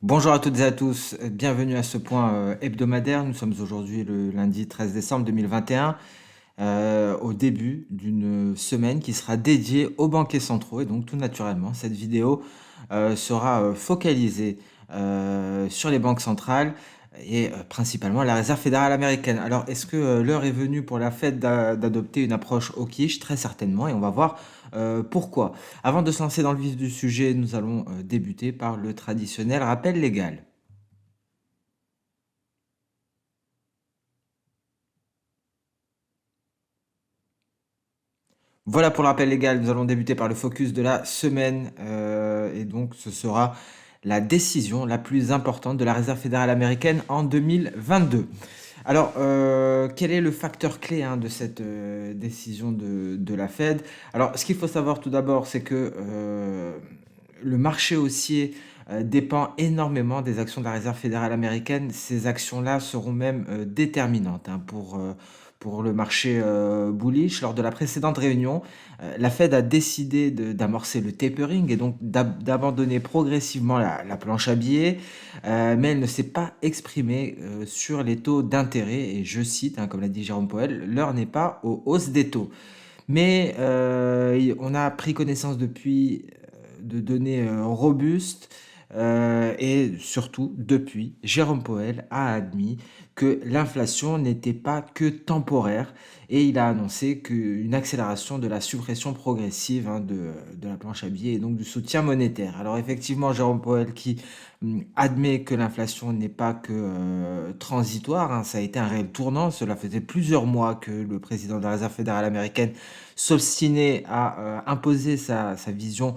Bonjour à toutes et à tous, bienvenue à ce point hebdomadaire. Nous sommes aujourd'hui le lundi 13 décembre 2021, au début d'une semaine qui sera dédiée aux banquiers centraux. Et donc tout naturellement, cette vidéo sera focalisée sur les banques centrales et principalement la Réserve fédérale américaine. Alors, est-ce que l'heure est venue pour la Fed d'adopter une approche hawkish? Très certainement, et on va voir pourquoi. Avant de se lancer dans le vif du sujet, nous allons débuter par le traditionnel rappel légal. Voilà pour le rappel légal, nous allons débuter par le focus de la semaine, et donc ce sera la décision la plus importante de la Réserve fédérale américaine en 2022. Alors, quel est le facteur clé hein, de cette décision de la Fed? Alors, ce qu'il faut savoir tout d'abord, c'est que le marché haussier dépend énormément des actions de la Réserve fédérale américaine. Ces actions-là seront même déterminantes hein, pour le marché bullish. Lors de la précédente réunion, la Fed a décidé d'amorcer le tapering et donc d'abandonner progressivement la planche à billets, mais elle ne s'est pas exprimée sur les taux d'intérêt. Et je cite, hein, comme l'a dit Jérôme Powell, l'heure n'est pas aux hausses des taux. Mais on a pris connaissance depuis de données robustes et surtout depuis, Jérôme Powell a admis que l'inflation n'était pas que temporaire et il a annoncé qu'une accélération de la suppression progressive hein, de la planche à billets et donc du soutien monétaire. Alors effectivement, Jérôme Powell qui admet que l'inflation n'est pas que transitoire, hein, ça a été un réel tournant. Cela faisait plusieurs mois que le président de la Réserve fédérale américaine s'obstinait à imposer sa vision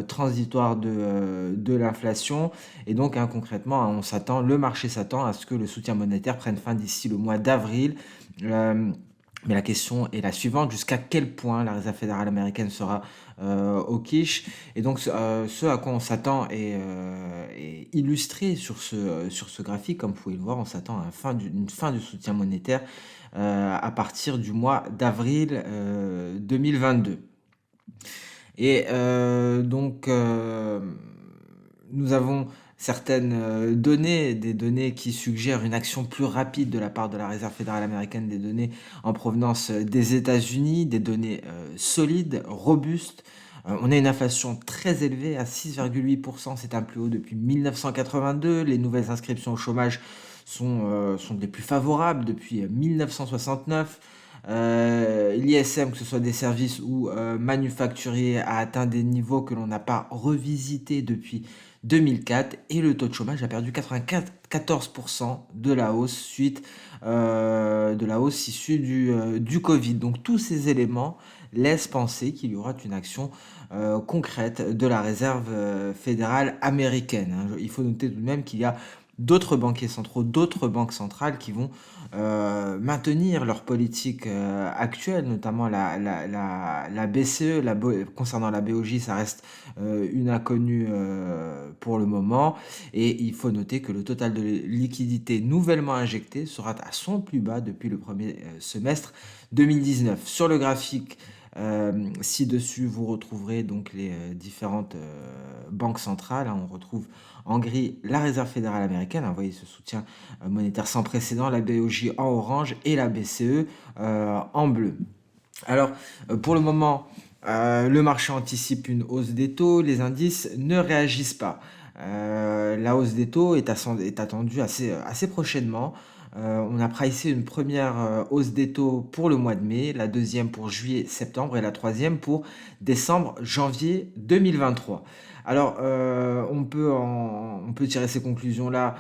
transitoire de l'inflation. Et donc, hein, concrètement, hein, le marché s'attend à ce que le soutien monétaire prenne fin d'ici le mois d'avril. Euh, mais la question est la suivante, jusqu'à quel point la Réserve fédérale américaine sera au quiche? Et donc ce à quoi on s'attend est illustré sur ce graphique, comme vous pouvez le voir, on s'attend à une fin du soutien monétaire à partir du mois d'avril 2022. Et donc, nous avons certaines données, des données qui suggèrent une action plus rapide de la part de la Réserve fédérale américaine, des données en provenance des États-Unis, des données solides, robustes. On a une inflation très élevée à 6,8%, c'est un plus haut depuis 1982. Les nouvelles inscriptions au chômage sont des plus favorables depuis 1969. L'ISM, que ce soit des services ou manufacturiers, a atteint des niveaux que l'on n'a pas revisités depuis 2004 et le taux de chômage a perdu 94% de la hausse suite de la hausse issue du Covid. Donc tous ces éléments laissent penser qu'il y aura une action concrète de la Réserve fédérale américaine, hein. Il faut noter tout de même qu'il y a d'autres banquiers centraux, d'autres banques centrales qui vont maintenir leur politique actuelle, notamment la BCE. Concernant la BOJ, ça reste une inconnue pour le moment. Et il faut noter que le total de liquidité nouvellement injecté sera à son plus bas depuis le premier semestre 2019. Sur le graphique, ci-dessus, vous retrouverez donc les différentes banques centrales, hein. On retrouve en gris la Réserve fédérale américaine, hein, vous voyez ce soutien monétaire sans précédent, la BOJ en orange et la BCE en bleu. Alors, pour le moment, le marché anticipe une hausse des taux, les indices ne réagissent pas. La hausse des taux est attendue assez prochainement. On a pricé une première hausse des taux pour le mois de mai, la deuxième pour juillet-septembre et la troisième pour décembre-janvier 2023. Alors, on peut tirer ces conclusions-là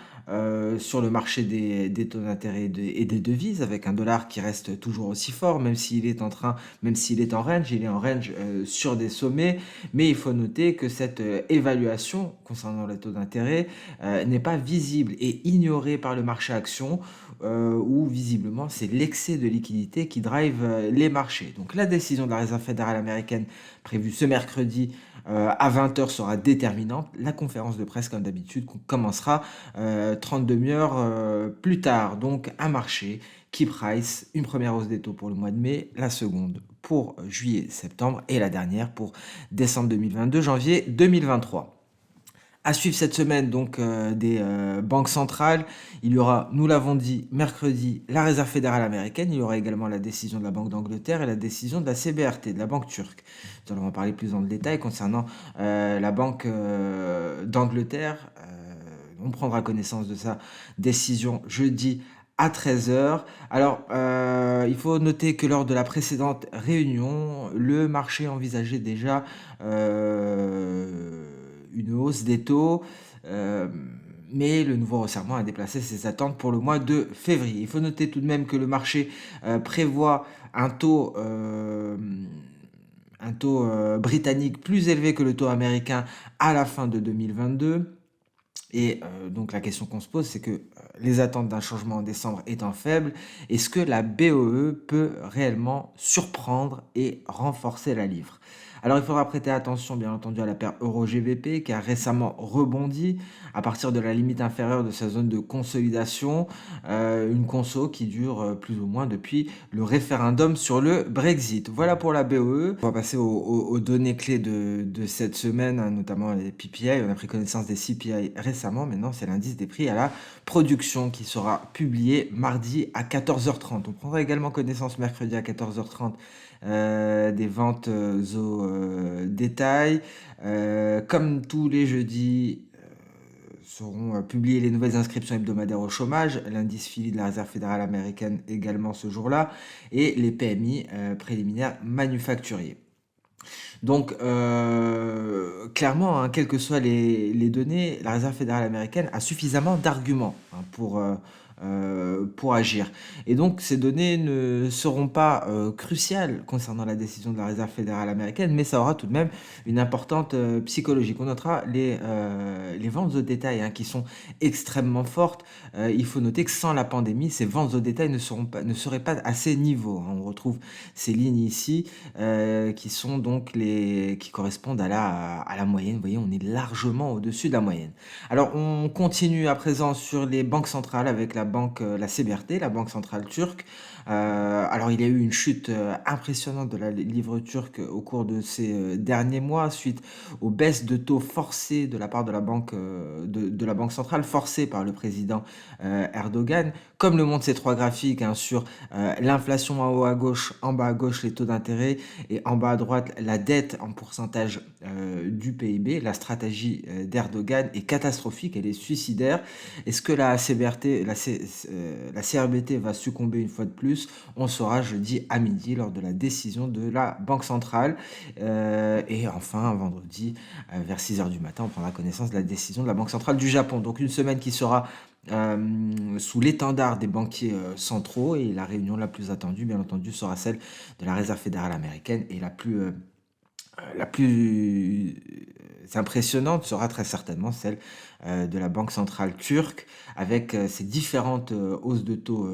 sur le marché des taux d'intérêt et des devises, avec un dollar qui reste toujours aussi fort, même s'il est en range, il est en range sur des sommets. Mais il faut noter que cette évaluation concernant les taux d'intérêt n'est pas visible et ignorée par le marché action, où visiblement c'est l'excès de liquidité qui drive les marchés. Donc la décision de la Réserve fédérale américaine prévue ce mercredi à 20h sera déterminante. La conférence de presse, comme d'habitude, commencera 30 demi-heures plus tard. Donc un marché qui price une première hausse des taux pour le mois de mai, la seconde pour juillet-septembre et la dernière pour décembre 2022, janvier 2023. À suivre cette semaine, donc des banques centrales. Il y aura, nous l'avons dit, mercredi, la Réserve fédérale américaine. Il y aura également la décision de la Banque d'Angleterre et la décision de la CBRT, de la Banque turque. Nous allons en parler plus dans le détail concernant la Banque d'Angleterre. On prendra connaissance de sa décision jeudi à 13 h. Alors, il faut noter que lors de la précédente réunion, le marché envisageait déjà une hausse des taux, euh, mais le nouveau resserrement a déplacé ses attentes pour le mois de février. Il faut noter tout de même que le marché prévoit un taux britannique plus élevé que le taux américain à la fin de 2022. Et donc la question qu'on se pose, c'est que les attentes d'un changement en décembre étant faibles, est-ce que la BOE peut réellement surprendre et renforcer la livre? Alors il faudra prêter attention bien entendu à la paire Euro-GBP qui a récemment rebondi à partir de la limite inférieure de sa zone de consolidation, une conso qui dure plus ou moins depuis le référendum sur le Brexit. Voilà pour la BOE. On va passer aux données clés de cette semaine, hein, notamment les PPI. On a pris connaissance des CPI récemment. Maintenant, c'est l'indice des prix à la production qui sera publié mardi à 14 h 30. On prendra également connaissance mercredi à 14 h 30 des ventes au détail. Comme tous les jeudis, seront publiées les nouvelles inscriptions hebdomadaires au chômage, l'indice Philly de la Réserve fédérale américaine également ce jour-là, et les PMI préliminaires manufacturiers. Donc, clairement, hein, quelles que soient les données, la Réserve fédérale américaine a suffisamment d'arguments, hein, pour agir. Et donc, ces données ne seront pas cruciales concernant la décision de la Réserve fédérale américaine, mais ça aura tout de même une importante psychologique. On notera les ventes au détail, hein, qui sont extrêmement fortes. Il faut noter que sans la pandémie, ces ventes au détail ne seraient pas à ces niveaux, hein. On retrouve ces lignes ici qui sont donc qui correspondent à la moyenne. Vous voyez, on est largement au-dessus de la moyenne. Alors, on continue à présent sur les banques centrales avec la CBRT, la Banque centrale turque. Alors, il y a eu une chute impressionnante de la livre turque au cours de ces derniers mois suite aux baisses de taux forcées de la part de la banque centrale, forcées par le président Erdogan. Comme le montrent ces trois graphiques, hein, sur l'inflation en haut à gauche, en bas à gauche les taux d'intérêt et en bas à droite la dette en pourcentage du PIB, la stratégie d'Erdogan est catastrophique, elle est suicidaire. Est-ce que la CRBT va succomber une fois de plus? On saura jeudi à midi lors de la décision de la Banque centrale. Et enfin, vendredi, vers 6 h du matin, on prendra connaissance de la décision de la Banque centrale du Japon. Donc une semaine qui sera sous l'étendard des banquiers centraux, et la réunion la plus attendue, bien entendu, sera celle de la Réserve fédérale américaine, et la plus impressionnante sera très certainement celle de la Banque centrale turque, avec ces différentes hausses de taux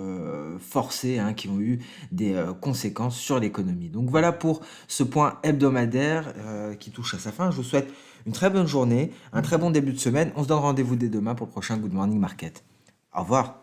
forcées, hein, qui ont eu des conséquences sur l'économie. Donc voilà pour ce point hebdomadaire qui touche à sa fin. Je vous souhaite une très bonne journée, un très bon début de semaine. On se donne rendez-vous dès demain pour le prochain Good Morning Market. Au revoir.